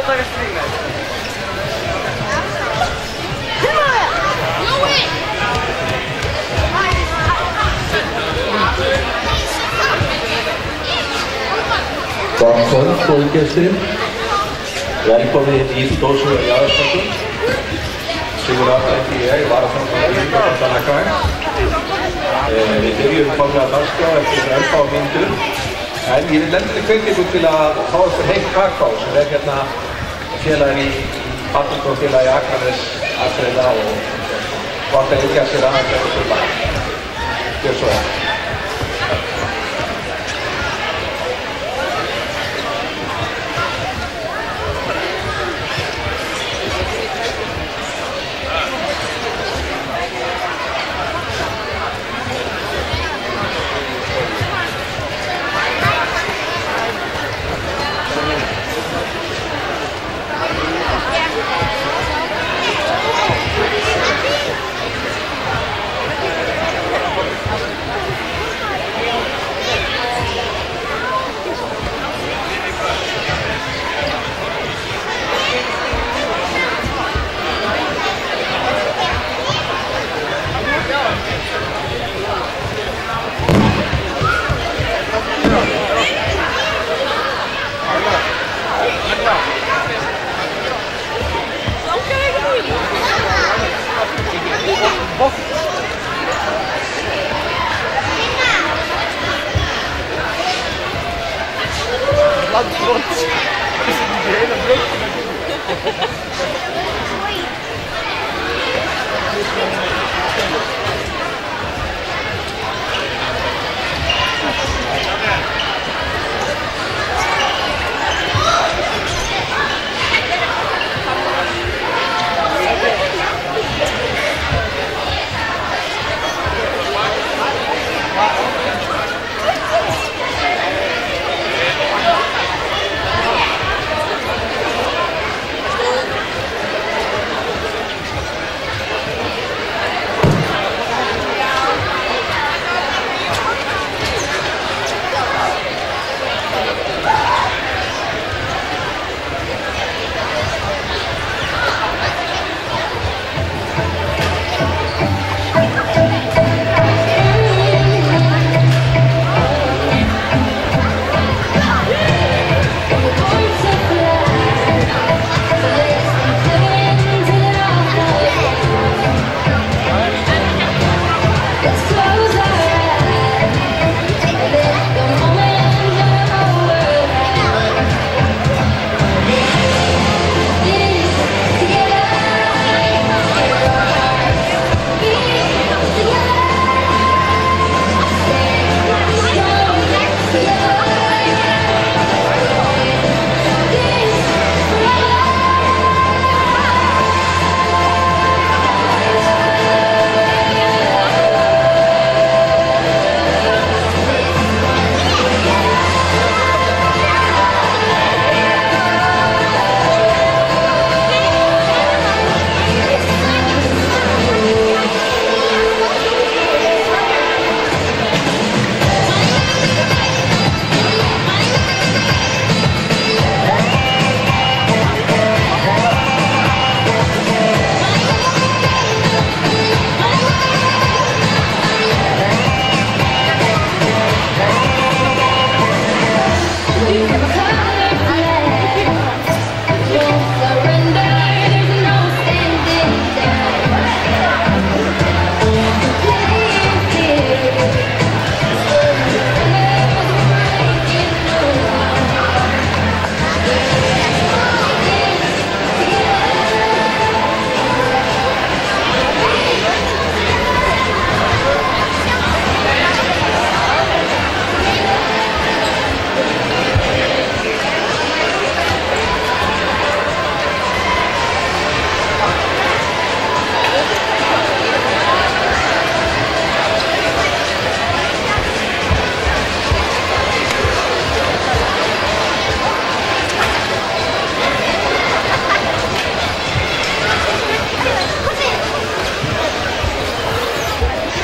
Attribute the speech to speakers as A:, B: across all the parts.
A: að taka strík með þetta.
B: Gott kvöld, góðu gestir. Velkomin í Stórsögu Jaðarstöndum. Sigur Afrætti ég, varaþjálfari í Íþróttafélagi Akureyrar. Við byrjum formlega dagskrá eftir 11 mínútur. En ég vil endilega hvetja ykkur til að fá ykkur heitt kakó sem hérna félagin í badmintonfélagi Akureyrar og gott að líka sér aðeins eftir þessu lag. Gjör svo það.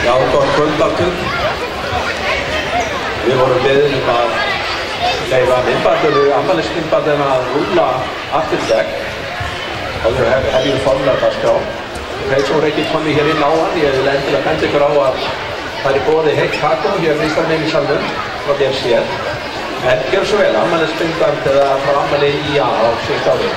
B: Já, gott kvöld aftur. Við vorum beðin að leyfa myndbandinu, afmælismyndbandinu að rúlla aftur í gegn. Og við hefjum formlega dagskrá. Þeir sem voru ekki komið hér inn á hann, ég vil endilega benda ykkur á að það er í boði heitt kakó hér vinstra megin í salnum frá DFC. En gjör svo vel, afmælismyndband eða frá afmæli IA á síðust ári.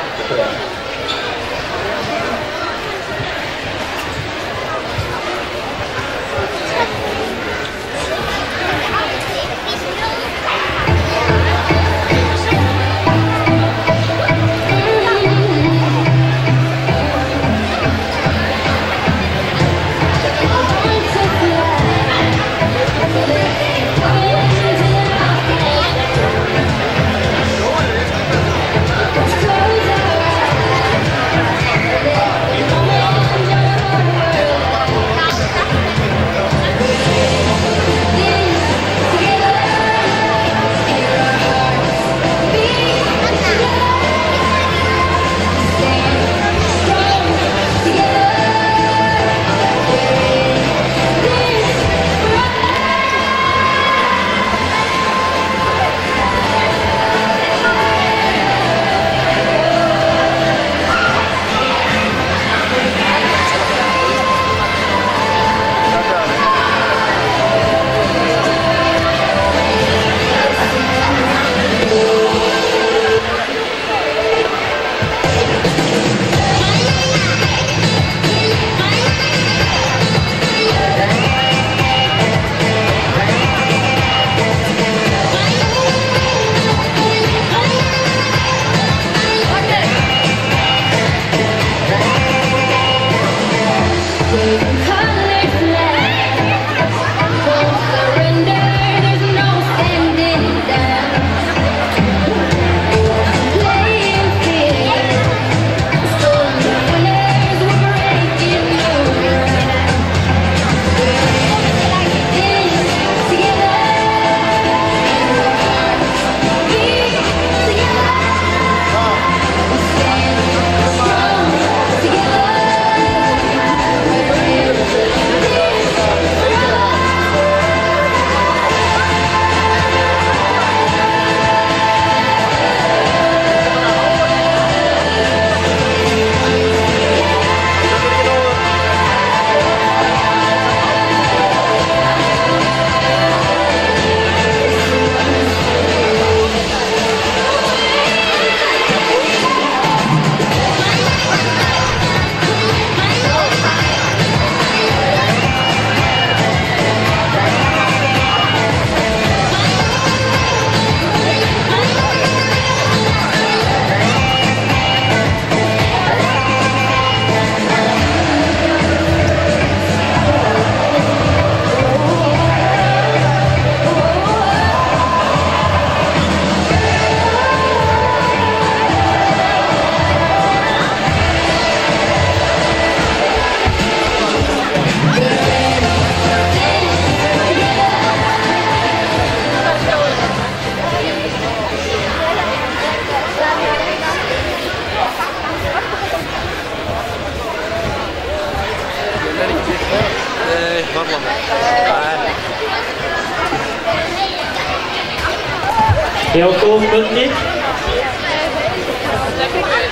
A: Já, góð kvöldið.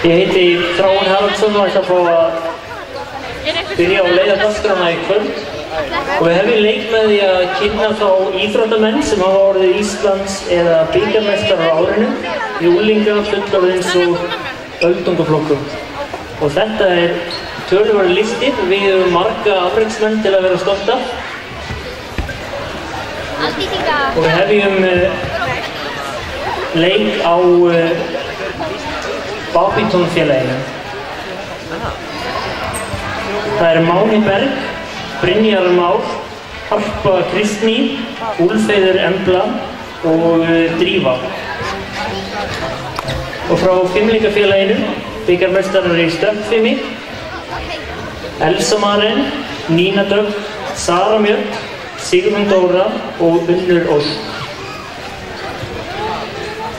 A: Ég heiti Þráinn Haraldsson og ætla að fá að byrja á leiðardagskránna í kvöld. Og við hefum leik með því að kynna þá íþróttamenn sem hafa orðið Íslands eða bikarmeistarar á árinu í unglinga, fullorðins og öldungaflokkum. Og þetta er töluverður listi. Við höfum marga afreksmenn til að vera stolt af. Og við hefjum leik á Bábítónfélaginu. Það er Máni Berg, Brynjar Már, Harpa Kristný, Úlfheiður Embla og Drífa. Og frá Fimleikafélaginu, bikarmeistarar í stökkfimi, Elsa Maren, Nína Dögg, Sara Mjöll, Sigrún Dóra og Unnur Ósk.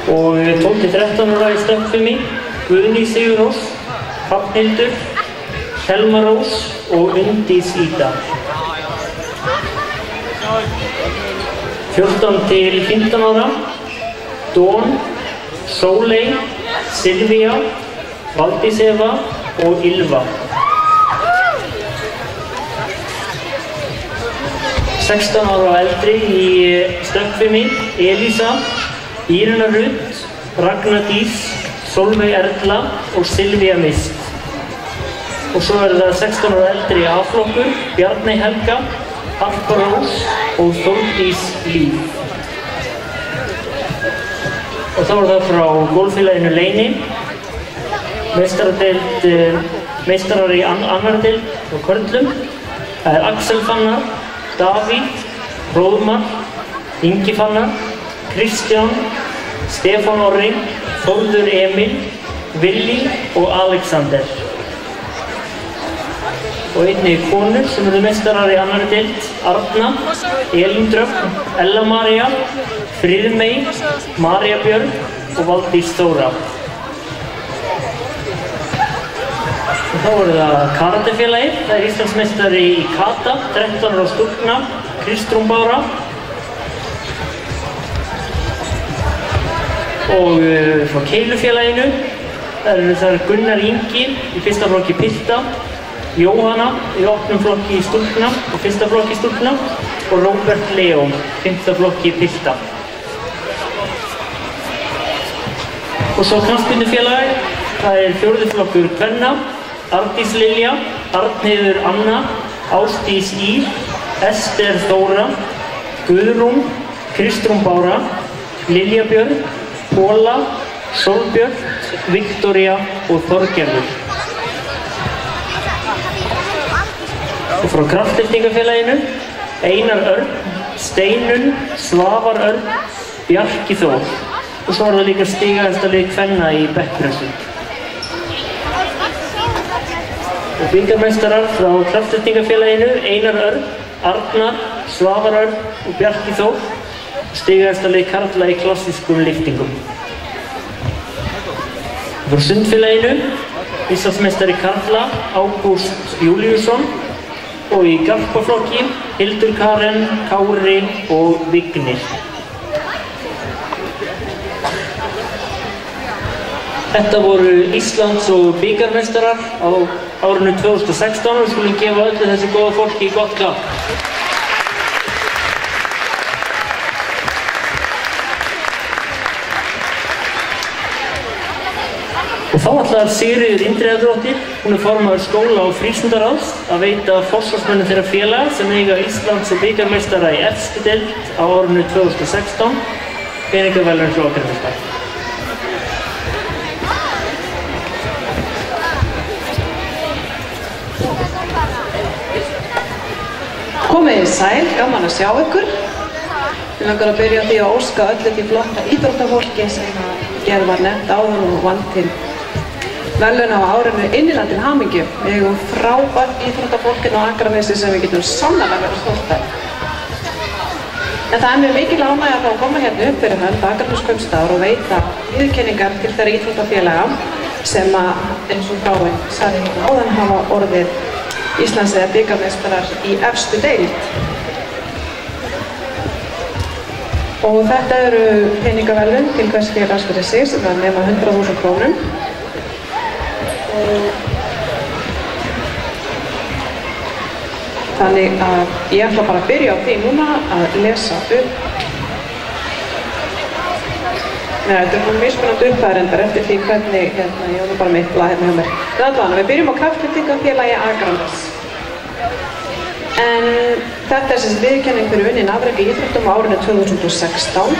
A: Og 12-13 ára í stökkfimi, Guðný Sigurrós, Hrafnhildur, Helma Rós og Unndís Ída. 14-15 ára, Dawn, Sóley, Silvía, Valdís Eva og Ylva. 16 ára og eldri í stökkvimi, Elísa, Írena Rut, Ragna Dís, Sólveig Erla og Silvía Mist. Og svo það 16 ára og eldri í A-flokkur, Bjarney Helga, Harpa Rós og Þórdís Líf. Og þá það frá golffélaginu Leyni, meistarar í annarri deild og körlum. Það Axel Fannar, Davíð, Hróðmar, Ingi Fannar, Kristján, Stefán Orri, Þórður Emil, Willi og Alexander. Og einnig konur sem eru meistarar í annarri deild, Arna, Elín Dröfn, Ella María, Friðmey, María Björg og Valdís Þóra. Og þá það karatefélagið, það Íslandsmeistari í kata, 13 ára stúlkna, Kristrún Bára. Og frá keilufélaginu, það Gunnar Ingi í fyrsta flokki pilta, Jóhanna í opnum flokki stúlkna og fyrsta flokki stúlkna og Róbert Leó, 5. flokki pilta. Og svo knattspyrnufélagið, það 4. flokkur kvenna, Arndís Lilja, Arnheiður Anna, Ásdís Ír, Ester Þóra, Guðrún, Kristrún Bára, Lilja Björg, Póla, Sólbjörg, Viktoría og Þorgerður. Og frá kraftlyftingafélaginu, Einar Örn, Steinunn, Svavar Örn, Bjarki Þór. Og svo það líka stigahestalið kvenna í bekkpressu. Og bikarmeistarar frá kraftlyftingafélaginu, Einar Örn, Arnar, Svavar Örn og Bjarki Þór. Stigahestalið karla í klassískum lyftingum. Frá sundfélaginu, Íslandsmeistari karla, Ágúst Júlíusson. Og í garpaflokki, Hildur Karen, Kári og Vignir. Þetta voru Íslands- og bikarmeistarar á árinu 2016 og við skulum gefa öllu þessu góða fólki gott klapp. Og þá ætlar Sigríður Indriðadóttir, hún formaður skóla- og frístundaráðs, að veita forsvarsmönnum þeirra félaga sem eiga Íslands- og bikarmeistara í efstu deild á árinu 2016 peningaverðlaun frá Akranesi.
C: Komið sæl, gaman að sjá ykkur. Við langar að byrja á því að óska öllu því flotta íþróttafólki sem gerð var nefnt áðan og vann til verðlauna á árinu innilega til hamingju. Við eigum frábært íþróttafólkinn á Akranesi sem við getum sannarlega verið stolt af. En það mjög mikil ánægja að fá að koma hérna upp fyrir hönd Akraneskaupstaðar og veita viðurkenningar til þeirra íþróttafélaga sem eins og Þráinn sagði hérna áðan hafa orðið Íslands- eða bikarmeistarar í efstu deild. Og þetta eru peningaverðlaun til hvers félags fyrir sig sem nema 100.000 krónum. Þannig að ég ætla bara að byrja á því núna að lesa upp. Nei, þetta er mismunandi uppfæðrendar eftir því hvernig, ég var bara mitt blað hérna hjá mér. Við byrjum á kraftlyftingafélagi Akranes. En þetta er sem viðurkenning fyrir unnin afrek í íþróttum á árinu 2016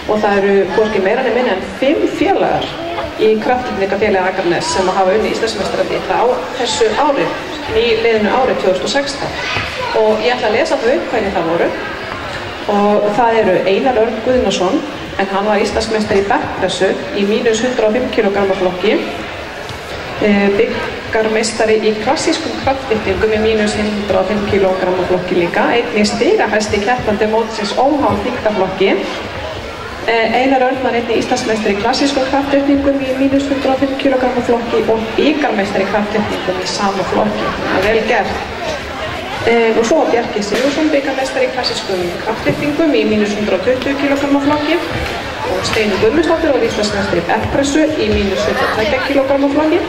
C: og það eru hvorki meira en minna en 5 félagar í kraftlyftingafélagi Akranes sem hafa unni Íslandsmeistaratitla á þessu ári, nýliðnu árið 2016. Og ég ætla að lesa þau upp hvernig það voru. Og það eru Einar Örn Guðnason, en hann var Íslandsmeistari í bekkpressu í mínus 105 kg flokki. Bikarmeistari í klassískum kraftlyftingum í mínus 105 kg flokki líka. Einnig stigahæsti keppandi mótsins óháð þyngdarflokki. Einar Örn var einnig Íslandsmeistari í klassískum kraftlyftingum í mínus 105 kg flokki og bikarmeistari í kraftlyftingum í sama flokki. Það er vel gert. Og svo var Bjarki Sigurðsson bikarmeistari í klassískum kraftlyftingum í mínus 120 kg flokki og Steinunn Guðmundsdóttir var Íslandsmeistari í bergpressu í mínus 72 kg flokki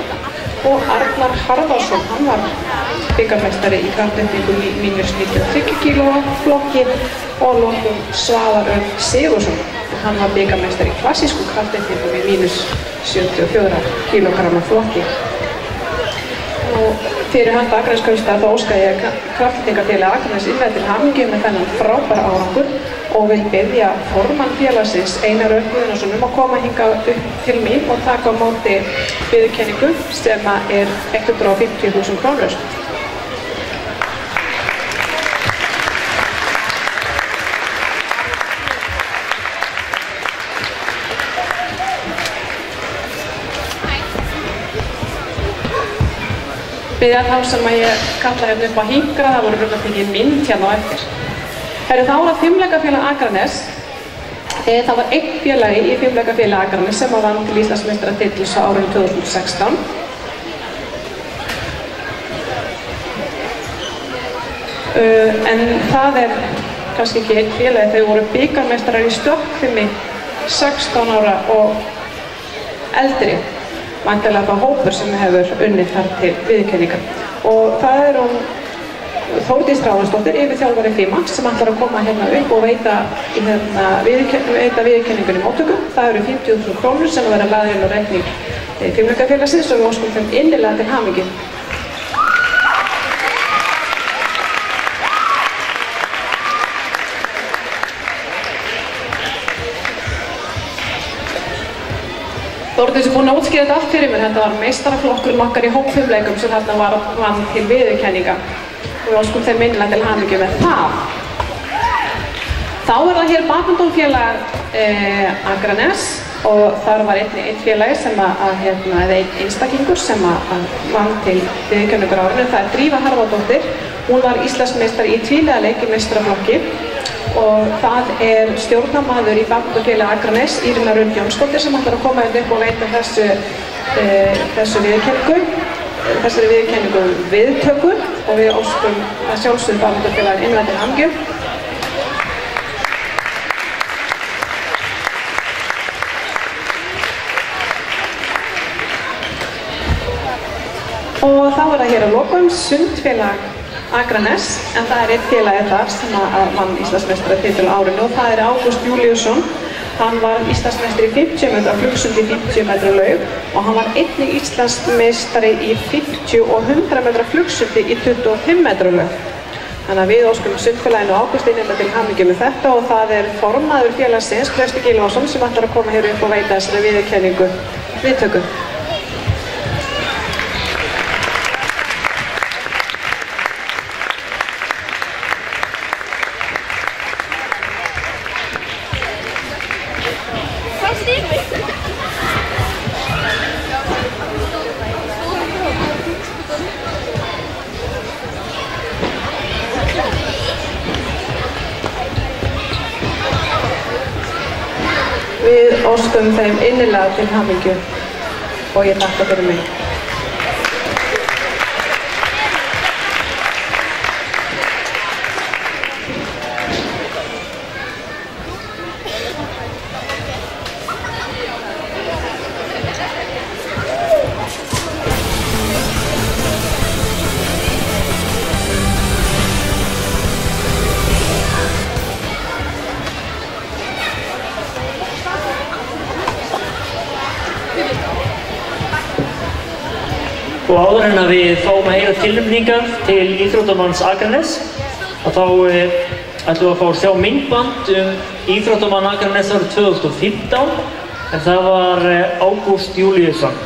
C: og Arnar Harðarsson, hann var bikarmeistari í kraftlyftingum í mínus 93 kg flokki og lokum Svavar Örn Sigurðsson, hann var bikarmeistari í klassískum kraftlyftingum í mínus 74 kg flokki. Og fyrir hönd Akraneskaupstaðar þá óska ég Kraftlyftingafélagi Akranes innlega til hamingju með þennan frábæra árangur og vil biðja formann félagsins Einar Örn Guðnason að koma hingað upp til mín og taka á móti viðurkenningu sem er 150.000 krónur. Biðja þá sem ég kalla hérna upp á hingra, það voru röglega tekið mynd hérna á eftir. Þá er það Fimleikafélag Akranes. Það var einn félagi í Fimleikafélag Akranes sem vann til Íslandsmeistaratitils á árinu 2016. En það er kannski ekki einn félagi, þau voru bikarmeistarar í stökkfimi 16 ára og eldri. Væntanlega það hópur sem hefur unnið þar til viðurkenningar. Og það er Þórdís Þráinsdóttir, yfirþjálfari FIMA, sem ætlar að koma hérna upp og veita viðurkenningunni móttöku. Það eru 50.000 krónur sem verða lagðar inn á reikning Fimleikafélagsins og við óskum þeim innilega til hamingju. Þórdís er búin að útskýra þetta allt fyrir mér. Þetta var meistaraflokkurinn okkar í hópfimleikum sem þarna vann til viðurkenninga og við óskum þeim innilega til hamingju með það. Þá er það hér badmintonfélag Akranes og þar var einn félagi sem eða einn einstaklingur sem vann til viðurkenningar á árinu. Það er Drífa Harðardóttir. Hún var Íslandsmeistari í tvíliðaleik í meistaraflokki og það er stjórnarmaður í badmintonfélag Akranes, Írina Rund Jónsdóttir, sem ætlar að koma upp og veita þessari viðurkenningu viðtöku og við óskum að sjálfsögðu badmintonfélaginu innilega til hamingju. Og þá er það hér að lokum Sundfélag Akranes, en það er einn félagi þar sem vann Íslandsmeistaratitil á árinu og það er Ágúst Júlíusson. Hann var Íslandsmeistari í 50 metra flugsundi í 50 metra laug og hann var einnig Íslandsmeistari í 50 og 100 metra flugsundi í 25 metra laug. Þannig að við óskum Sundfélaginu Ágúst innilega til hamingju með þetta og það er formaður félagsins, Trausti Gylfason, sem ætlar að koma hér upp og veita þessari viðurkenningu viðtöku. Við óskum þeim innilega til hamingju og ég þakka fyrir mig.
A: Og áður en að við fáum að heyra tilnefningar til íþróttamanns Akranes og þá ætlum við að fá að sjá myndband íþróttamann Akranes árið 2015 en það var Ágúst Júlíusson.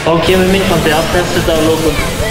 A: Þá kemur myndbandið af þessu dag að lokum.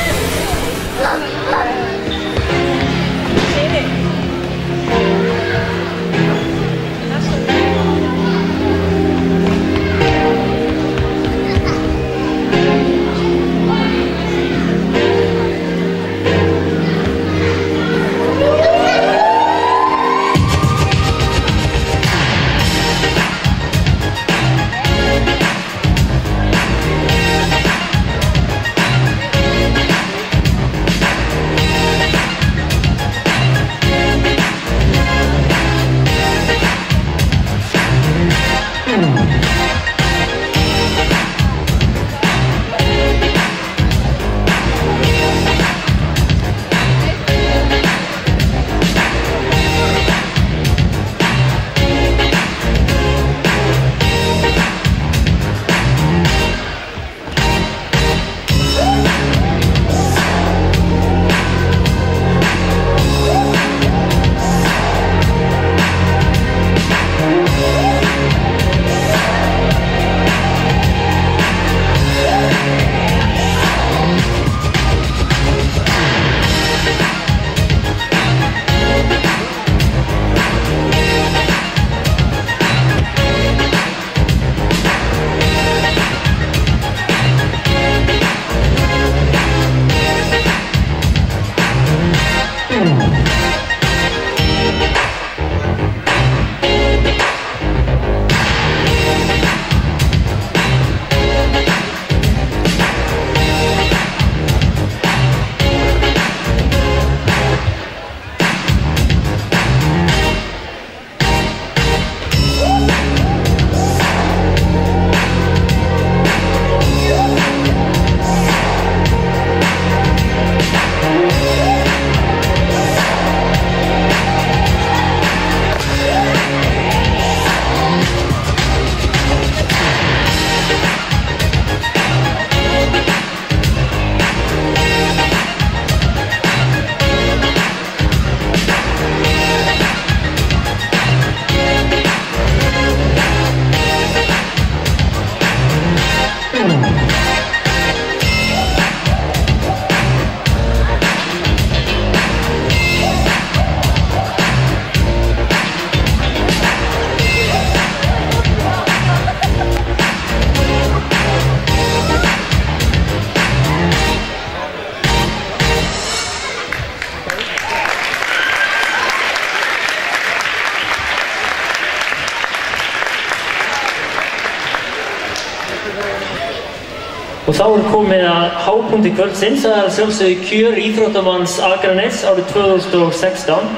A: Og þá komið að hápunkti kvöldsins, það að sjálfsögðu kjör íþróttamanns Akraness árið 2016.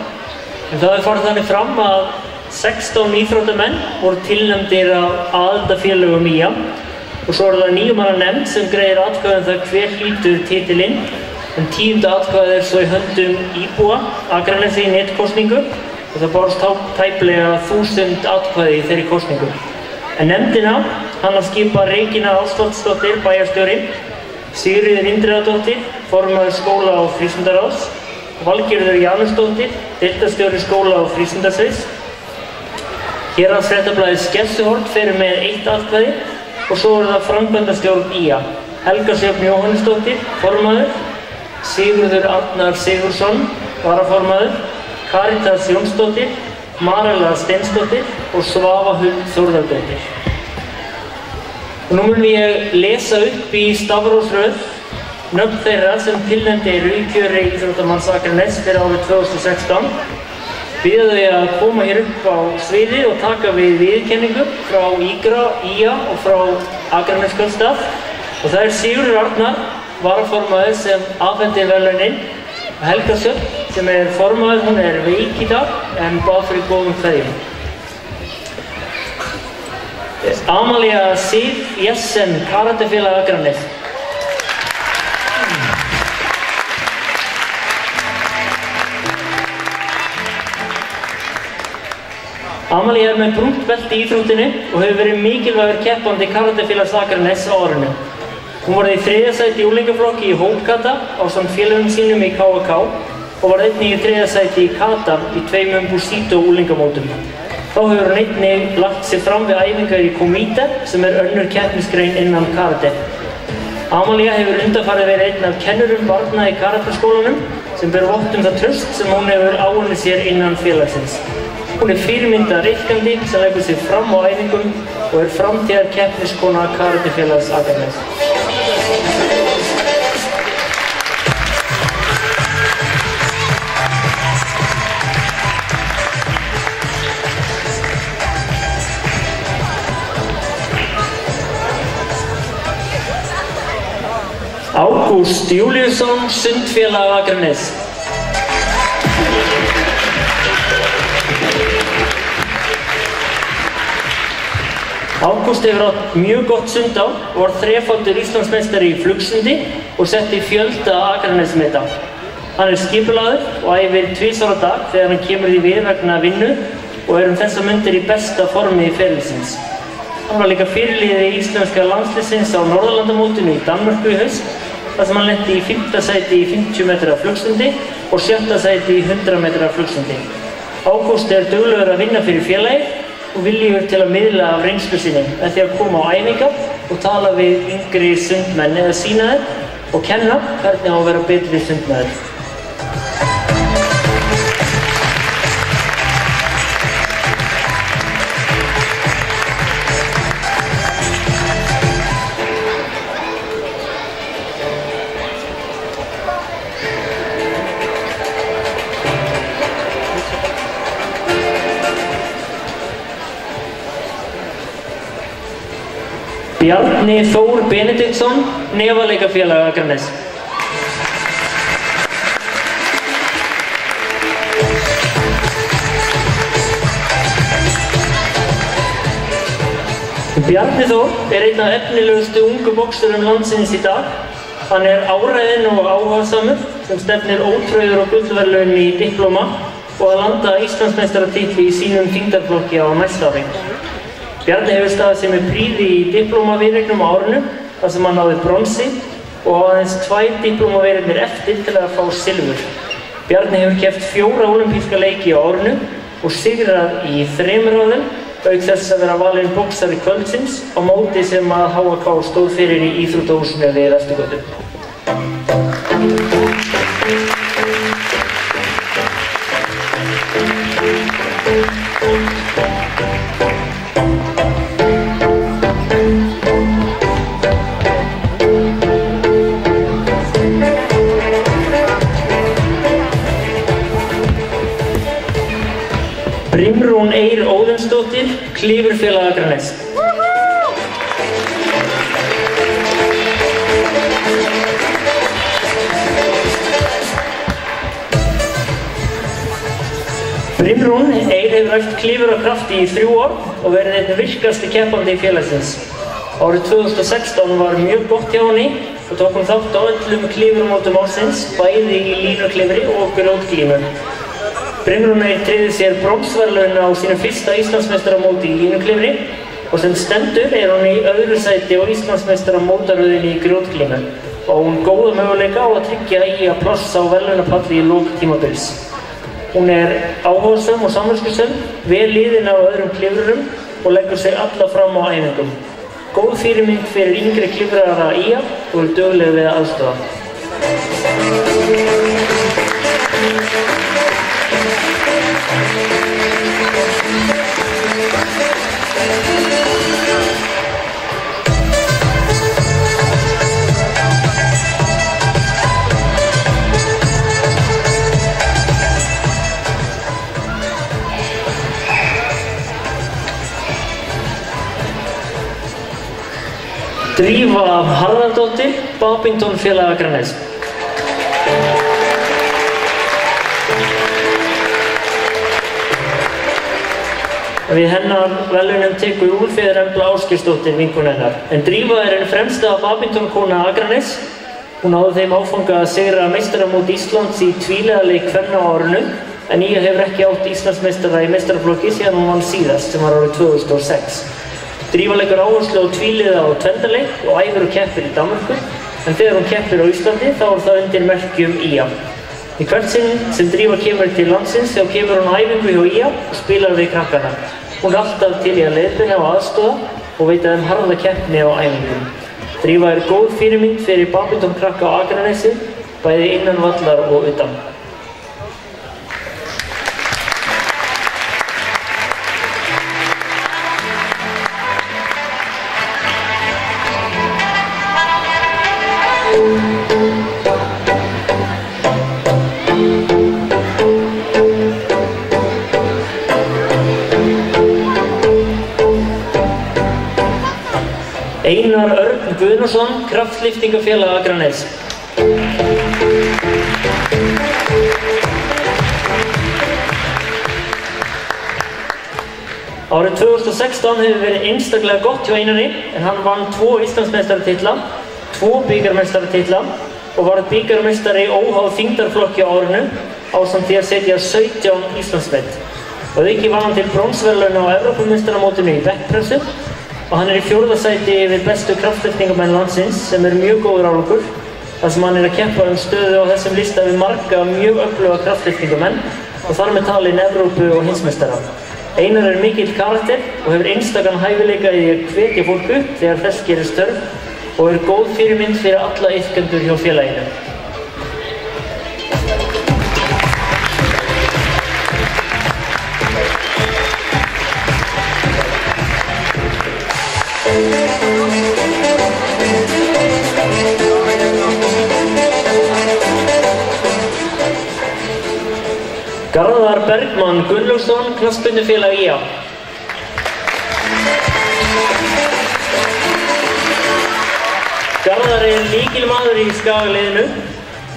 A: En það farið þannig fram að 16 íþróttamenn voru tilnefndir af aðildarfélögum IA og svo það 9 manna nefnd sem greiðir atkvæði það hver hlýtur titilinn. En 10. atkvæði svo í höndum íbúa Akraness í netkosningu og það bárst tæplega 1000 atkvæði í þeirri kosningu. En nefndina hann að skipa Regína Ásvaldsdóttir bæjarstjóri, Sigríður Indriðadóttir, formaður skóla- og frístundaráðs, Valgerður Janusdóttir, deildarstjóri skóla- og frístundasviðs. Héraðsfréttablaðið Skessuhorn fer með 1 atkvæði og svo það framkvæmdastjórn IA, Helga Sjöfn Jóhannesdóttir, formaður, Sigurður Arnar Sigurðsson, varaformaður, Karitas Jónsdóttir, Marela Steinsdóttir og Svava Huld Þórðardóttir. Og nú mun ég lesa upp í stafrófsröð nöfn þeirra sem tilnefndir eru í kjöri íþróttamanns Akraness fyrir árið 2016. biðja þau að koma hér upp á sviðið og taka við viðurkenningu frá IGRA, IA og frá Akranesskjólstað. Og það Sigurður Arnar, varaformaður, sem afhendir verðlaunin. Helga Sjöld, sem formaður, hún veik í dag en bað fyrir góðum kveðjum. Amalía Sif Jessen, karatefélag Akranes. Amalía með brúnt belti í íþróttinni og hefur verið mikilvægur keppandi karatefélags Akranes á árinu. Hún var í 3. sæti í úlingaflokki í hópkata ásamt félögum sínum í KK og var einnig í 3. sæti í kata í 2 Busito úlingamótum. Þá hefur hún einnig lagt sig fram við æfingar í komite sem önnur keppnisgrein innan karate. Amalía hefur undanfarið verið einn af kennurum barna í karateskólanum sem ber vott það traust sem hún hefur áunnið sér innan félagsins. Hún fyrirmyndar iðkandi sem leggur sig fram á æfingum og framtíðar keppniskona karatefélags Akranes. Ágúst Júlíusson, sundfélag Akranes. Ágúst hefur átt mjög gott sundá og var þrefaldur Íslandsmeistari í flugsundi og setti fjölda Akranesmeta. Hann skipulagður og æfir 2 á dag þegar hann kemur því við vegna vinnu og þessar mundir í besta formi ferilsins. Hann var líka fyrirliði íslenska landsliðsins á Norðurlandamótinu í Danmörku í haust, þar sem hann lenti í 5. sæti í 50 metra flugsundi og 7. sæti í 100 metra flugsundi. Ágúst duglegur að vinna fyrir félagið og viljugur til að miðla af reynslu sinni með því að koma á æfingar og tala við yngri sundmenn eða sýna þeim og kenna hvernig á að vera betri sundmaður. Bjarni Þór Benediktsson, nefaleikafélag Akranes. Bjarni Þór einn af efnilegustu ungu boksurum landsins í dag. Hann áræðinn og áhugasamur sem stefnir ótrauður og gullverðlaun í diplóma og að landa Íslandsmeistaratitli í sínum þyngdarflokki á næsta ári. Bjarni hefur staðið sig með prýði í diplómaviðureiknum á árinu þar sem hann náði bronsi og aðeins 2 diplómaviðureiknir eftir til að fá silfur. Bjarni hefur keppt 4 ólympíska leiki á árinu og sigrað í 3 ráðum, auk þess að vera valinn boksari kvöldsins á móti sem að HK stóð fyrir í íþróttahúsinu við Vesturgötu. Brimrún Eir Óðinsdóttir, Klifurfélag Akranes. Brimrún Eir hefur æft klifur á krafti í 3 ár og verið einn virkasti keppandi í félagsins. Árið 2016 var mjög gott hjá henni og tók hún þátt á öllum klifurmótum ársins, bæði í línuklifri og grjótglímu. Brimrún Eir tryggði sér bronsverðlaun á sínu fyrsta Íslandsmeistaramóti í línuklifri og sem stendur hún í 2. sæti á Íslandsmeistaramótaröðinni í grjótglímu og hún góða möguleika á að tryggja í að pláss á verðlaunapalli í lok tímabils. Hún áhugasöm og samviskusöm, vel liðin af öðrum klifurum og leggur sig alla fram á æfingum. Góð fyrirmynd fyrir yngri klifrara IA og dugleg við að aðstoða. Drífa Harðardóttir, Badmintonfélag Akraness. Við hennar verðlaunum tekur Úlfheiður Embla Ásgeirsdóttir vinkona hennar. En Drífa einn fremsta badmintonkona Akraness. Hún náði þeim áfanga að sigra meistaramót Íslands í tvíliðaleik kvenna á árinu, en ÍA hefur ekki átt Íslandsmeistara í meistaraflokki síðan hún vann síðast, sem var árið 2006. Drífa leggur áherslu á tvíliða og tvendaleik og æfir og keppir í Danmörku, en þegar hún keppir á Íslandi þá það undir merkjum ÍA. Í hvert sinn sem Drífa kemur til landsins þá kemur hún á æfingu hjá ÍA og spilar við krakkana. Hún alltaf til í að leiðbeina og aðstoða og veita þeim harða keppni á æfingum. Drífa góð fyrirmynd fyrir badmintonkrakka á Akranessi, bæði innan vallar og utan. Einar Örn Guðnason, Kraftlyftingafélag Akraness. Árið 2016 hefur verið einstaklega gott hjá Einari, en hann vann 2 Íslandsmeistaratitla, 2 bikarmeistaratitla og varð bikarmeistari óháð þyngdarflokki á árinu ásamt því að setja 17 Íslandsmet. Og að auki vann hann til bronsverðlauna á Evrópumeistaramótinu í bekkpressu og hann í 4. sæti yfir bestu kraftlyftingamenn landsins sem mjög góður árangur, þar sem hann að keppa stöðu á þessum lista við marga mjög öfluga kraftlyftingamenn og þar með talin Evrópu og heimsmeistara. Einar mikill karakter og hefur einstakan hæfileika í að hvetja fólk upp þegar þess gerist þörf og góð fyrirmynd fyrir alla iðkendur hjá félaginu. Garðar Bergmann Gunnlaugsson, Knattspyrnufélag ÍA. Garðar lykilmaður í skagaliðinu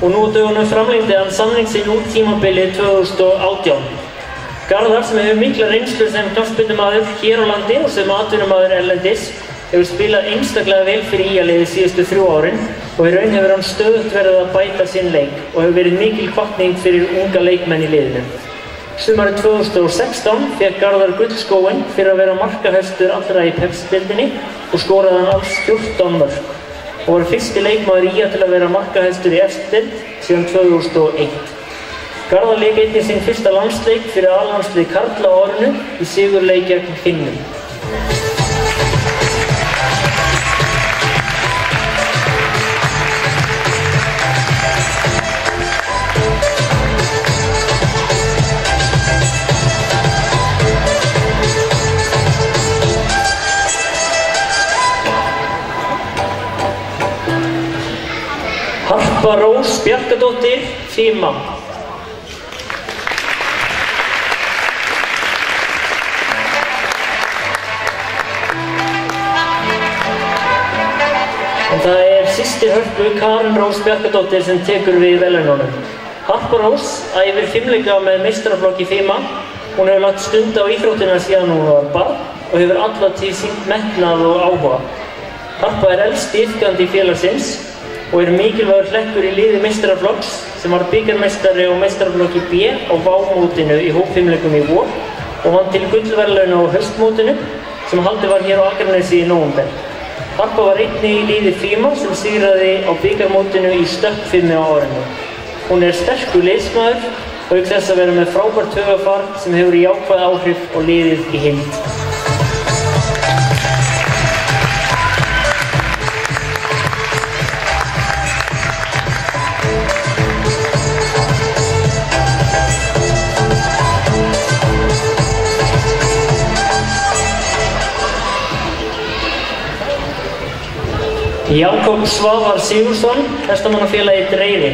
A: og nú á dögunum framlengdi hann samning sinn út tímabilið 2018. Garðar sem hefur mikla reynslu sem knattspyrnumaður hér á landi og sem atvinnumaður erlendis hefur spilað einstaklega vel fyrir ÍA-liðið síðustu 3 árin og í raun hefur hann stöðugt verið að bæta sinn leik og hefur verið mikil hvatning fyrir unga leikmenn í liðinu. Sumarið 2016 fékk Garðar gullskóinn fyrir að vera markahæstur allra í Pepsi-deildinni og skoraði hann alls 14 mörk og var fyrsti leikmaður ÍA til að vera markahæstur í efstu-deild síðan 2001. Garðar lék einnig sinn fyrsta landsleik fyrir A-landslið karla á árinu í sigurleik gegn Finnum. Harpa Rós Bjarkadóttir, Fima. En það systir Hörpu, Karen Rós Bjarkadóttir, sem tekur við verðlaununum. Harpa Rós æfir fimleika með meistaraflokki Fima. Hún hefur lagt stund á íþróttina síðan hún var barn og hefur alla tíð sýnt metnað og áhuga. Harpa elst iðkandi félagsins og mikilvægur hlekkur í liði meistaraflokks sem var bikarmeistari og meistaraflokki B á vámótinu í hópfimleikum í vor og vann til gullverðlauna á haustmótinu sem haldið var hér á Akranesi í nóvember. Harpa var einnig í liði Fima sem sigraði á bikarmótinu í stökkfimmu á árinu. Hún sterkur liðsmaður og auk þess að vera með frábært hugarfar sem hefur jákvæð áhrif á liðið í heild. Jakob Svavar Sigurðsson, hestamannafélagi Dreyri.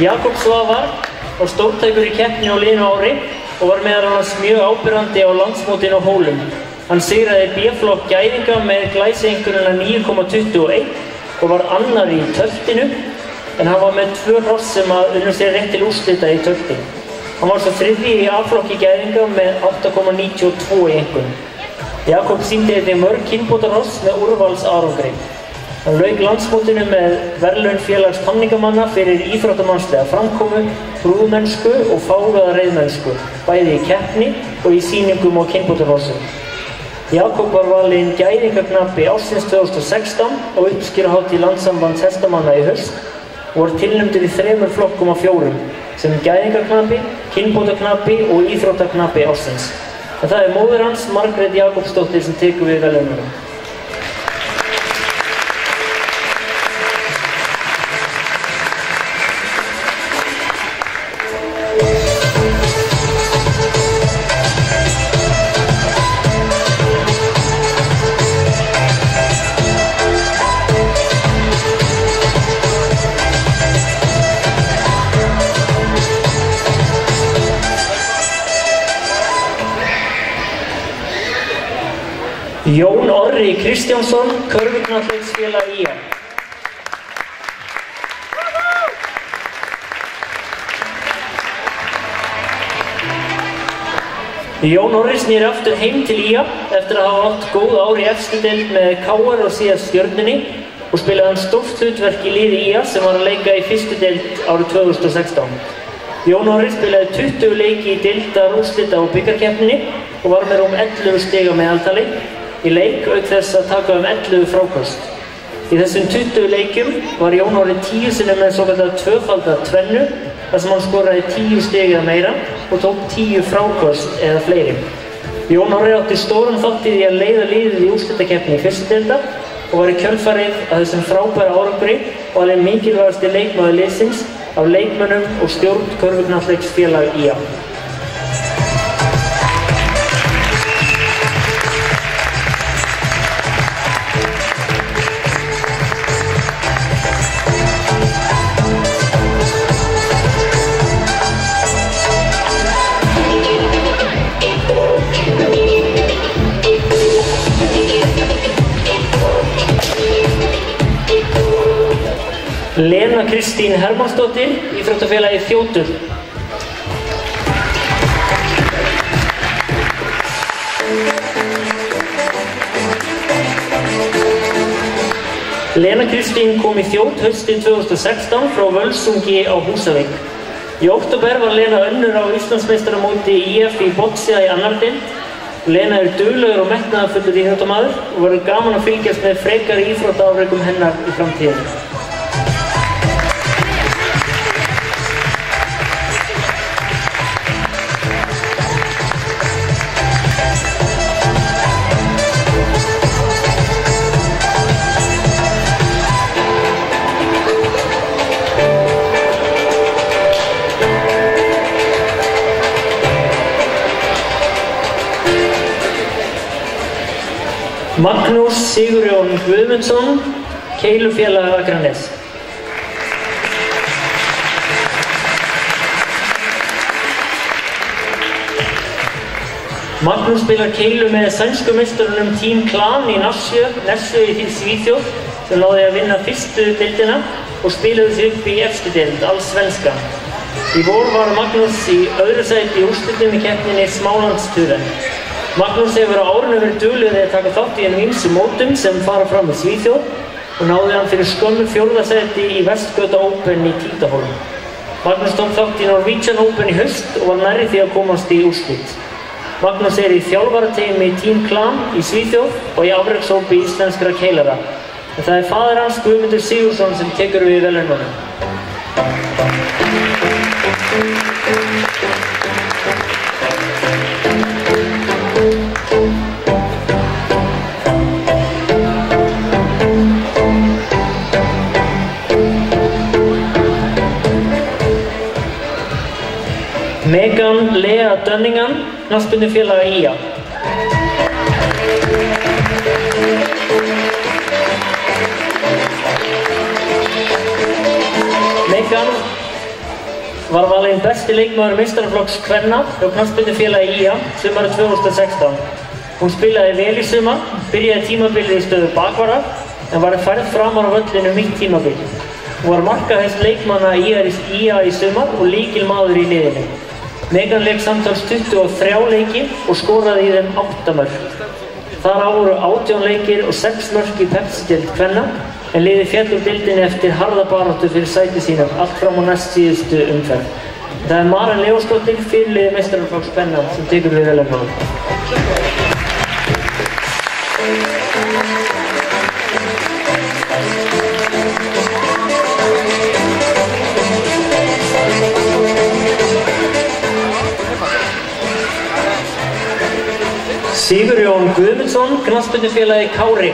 A: Jakob Svavar var stórtækur í keppni á liðnu ári og var meðal annars mjög áberandi á landsmótinu á Hólum. Hann sigraði B-flokk gæðinga með glæsieinkunnina 9,21 og var annar í töltinu, en hann var með 2 hross sem unnu sér rétt til úrslita í töltinu. Hann var svo þriðji í A-flokki gæðinga með 8,92 í einkunn. Jakob sýndi einnig mörg kynbótarhross með úrvalsárangri. Hann lauk landsmótinu með verðlaun félags tamningamanna fyrir íþróttamannslega framkomu, prúðmennsku og fágaða reiðmennsku, bæði í keppni og í sýningum á kynbótarhrossum. Jakob var valinn gæðingaknappi ársins 2016 á uppskeruhátíð Landssambands hestamanna í haust og var tilnefndur í 3 flokkum af 4, sem gæðingaknappi, kynbótaknappi og íþróttaknappi ársins. En það móðir hans, Margrét Jakobsdóttir, sem tekur við verðlaununum. Jón Orri Kristjánsson, körfuknattleiksfélag IA. Jón Orri snýr aftur heim til IA eftir að hafa átt góð ár í efstu deild með KR og síðast Stjörnunni og spilaði hann stórt hlutverk í liði IA sem var að leika í fyrstu deild árið 2016. Jón Orri spilaði 20 leiki í deildar, úrslita og bikarkeppninni og var með rúm 11 stiga meðaltali í leik auk þess að taka 11 fráköst. Í þessum 20 leikjum var Jón Orri 10 sinnum með svokallaða tvöfalda tvennu þar sem hann skoraði 10 stig eða meira og tók 10 fráköst eða fleiri. Jón Orri átti stóran þátt í því að leiða liðið í úrslitakeppni í fyrstu deildar og var í kjölfarið að þessum frábæra árangri og alveg mikilvægasti leikmaður liðsins af leikmönnum og stjórn körfuknattleiksfélag IA. Lena Kristín Hermannsdóttir, íþróttafélagi Þjótur. Lena Kristín kom í Þjót haustið 2016 frá Völsungi á Húsavík. Í október var Lena önnur á Íslandsmeistaramóti IF í boxja í annar deild. Lena duglegur og metnaðarfullur íþróttamaður og verður gaman að fylgjast með frekari íþróttaafrekum hennar í framtíðinni. Magnús Sigurjón Guðmundsson, Keilufélag Akranes. Magnús spilar keilu með sænsku meistarunum Team Klan í Nærsjö í Svíþjóð sem náði að vinna fyrstu deildina og spilaði sig upp í efstu deild, allsvenska. Í vor var Magnús í öðru sæti í úrslitum í keppninni Smálandstúren. Magnús hefur á árinu verið duglegur að taka þátt í ýmsum mótum sem fara fram í Svíþjóð og náði hann fyrir skömmu 4. sæti í Vestgöta Open í Títaholm. Magnús tók þátt í Norwegian Open í haust og var nærri því að komast í úrslit. Magnús í þjálfarateymi Team Klan í Svíþjóð og í afrekshópi íslenskra keilara. En það faðir hans Guðmundur Sigurðsson sem tekur við verðlaununum. Megan Lea Dönningan, knattspyrnufélag IA. Megan var valinn besti leikmaður meistaraflokks kvenna hjá knattspyrnufélagi IA sumarið 2016. Hún spilaði vel í sumar, byrjaði tímabilið í stöðu bakvarðar en var færð framar á völlinu mitt tímabil. Hún var markahæst leikmanna IA í sumar og lykilmaður í liðinu. Megan lék samtals 23 leiki og skoraði í þeim 8 mörk. Þar á voru 18 leikir og 6 mörk í Pepsi-deild kvenna en liðið féll úr deildinni eftir harða baráttu fyrir sæti sínum allt fram á næst síðustu umferð. Það er Maren Leósdóttir, fyrirliði meistaraflokks kvenna, sem tekur við verðlaununum. Sigurjón Guðmundsson, knattspyrnufélagi Kári.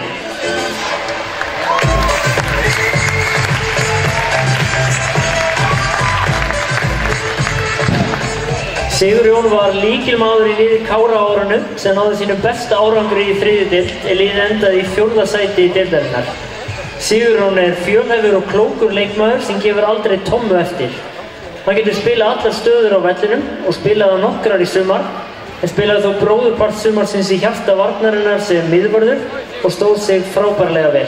A: Sigurjón var lykilmaður í liði Kára á árinu sem náði sínum besta árangri í 3. deild en liðið endaði í 4. sæti í deildarinnar. Sigurjón er fjölhæfur og klókur leikmaður sem gefur aldrei tómmu eftir. Hann getur spilað allar stöður á vellinum og spilaði nokkrar í sumar en spilaði þó bróðurpart sumarsins í hjarta varnarinnar sem miðvörður og stóð sig frábærlega vel.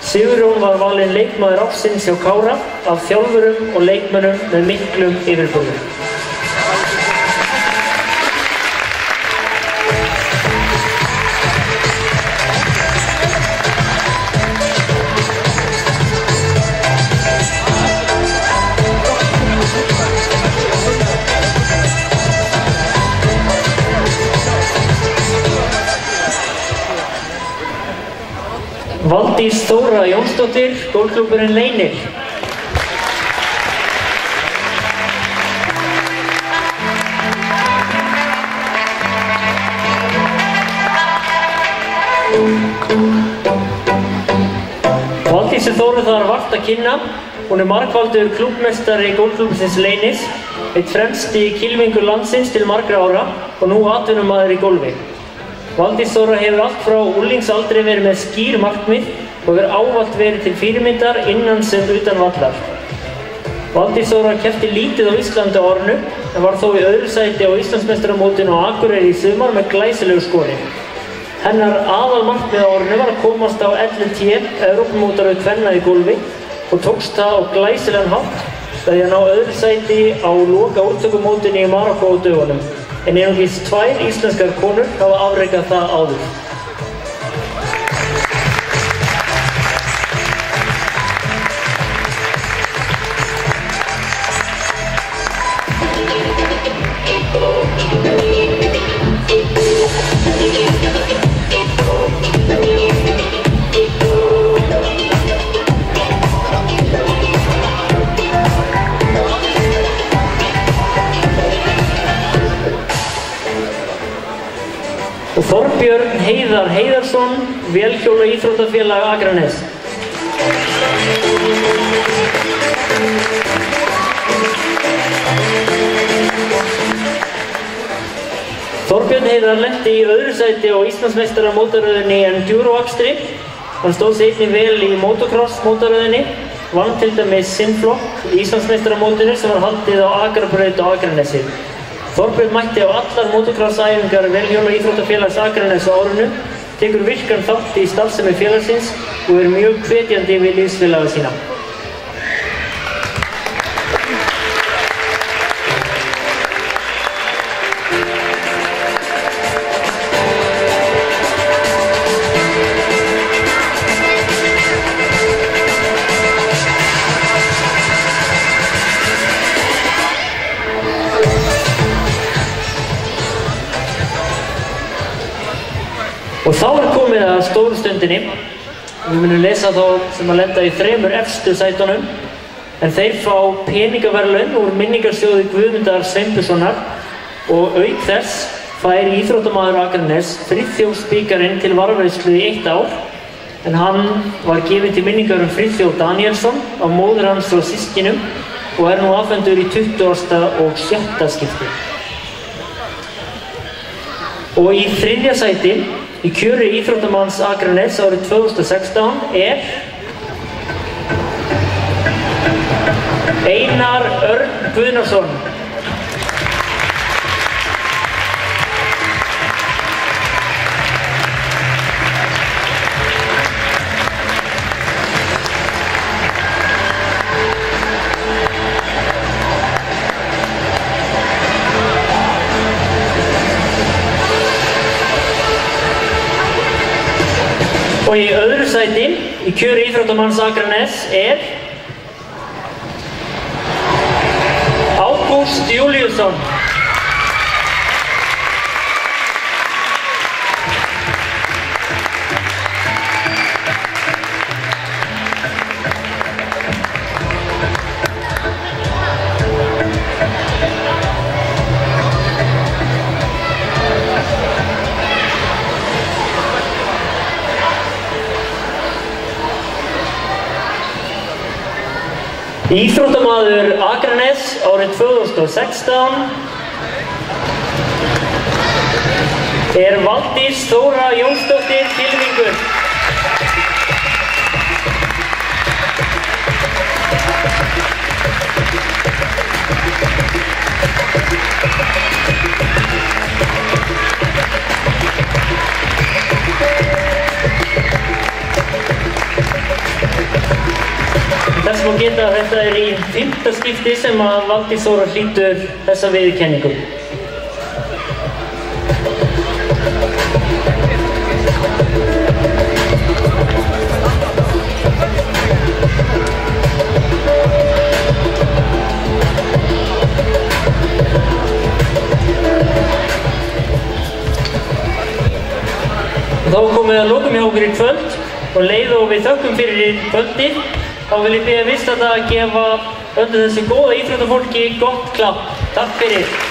A: Sigurjón var valinn leikmaður ársins hjá Kára af þjálfurum og leikmönnum með miklum yfirburðum. Valdís Þóra Jónsdóttir, golfklúbburinn Leynir. Valdísi Þóru þarf vart að kynna. Hún er margfaldur klúbbmeistari golfklúbbursins Leynis, einn fremsti kylfingur landsins til margra ára og nú atvinnumaður í golfi. Valdís Þóra hefur allt frá unglingsaldri verið með skýr markmið og hefur ávallt verið til fyrirmyndar innan sem utan vallar. Valdís Þóra keppti lítið á Íslandi á árinu en var þó í öðru sæti á Íslandsmeistaramótinu á Akureyri í sumar með glæsilegu skori. Hennar aðalmarkmið á árinu var að komast á LNT, Evrópumótaröð kvenna í golfi og tókst það á glæsilegan hátt þegar hann á öðru sæti á loka úrtökumótinu í Marokkó á dögunum. En einungis 2 íslenskar konur hafa afrekað það áður. Og Þorbjörn Heiðar Heiðarsson, vélhjóla íþróttafélag Akranes. Þorbjörn Heiðar lenti í öðru sæti á Íslandsmeistaramótaröðinni í enduro-akstri. Hann stóð sig einnig vel í motocross-mótaröðinni, vann til dæmis sinn flokk í Íslandsmeistaramótinu sem var haldið á Akrabraut á Akranesi. Þorbjörn mætti á allar motocross-æfingar vélhjóla íþróttafélags Akranes á árinu, tekur virkan þátt í starfsemi félagsins og er mjög hvetjandi við liðsfélaga sína. Og þá er komið að stóru stundinni. Við munum lesa þá sem að lenda í 3 efstu sætunum en þeir fá peningaverðlaun úr minningarsjóði Guðmundar Sveinbjörnssonar og auk þess fær íþróttamaður Akranes Friðþjófsbikarinn til varðveislu í 1 ár en hann var gefinn til minningar Friðþjóf Danielsson af móður hans og systkinum og er nú afhentur í 20. og 6. skipti. Og í 3. sæti í kjöri íþróttamanns Akranes árið 2016 er Einar Örn Guðnason. Og í öðru sæti í kjöri íþróttamanns Akraness Ágúst Júlíusson. Íþróttamaður Akraness árið 2016 Valdís Þóra Jónsdóttir Kylfingur. Þess má geta að þetta í 5. skipti sem að Valdís Þóra hlýtur þessa viðurkenningu. Þá komum við að lokum hjá okkur í kvöld og leið og við þökkum fyrir kvöldið. Þá vil ég biðja viðstadda að gefa öllu þessu góða íþróttafólki gott klapp. Takk fyrir.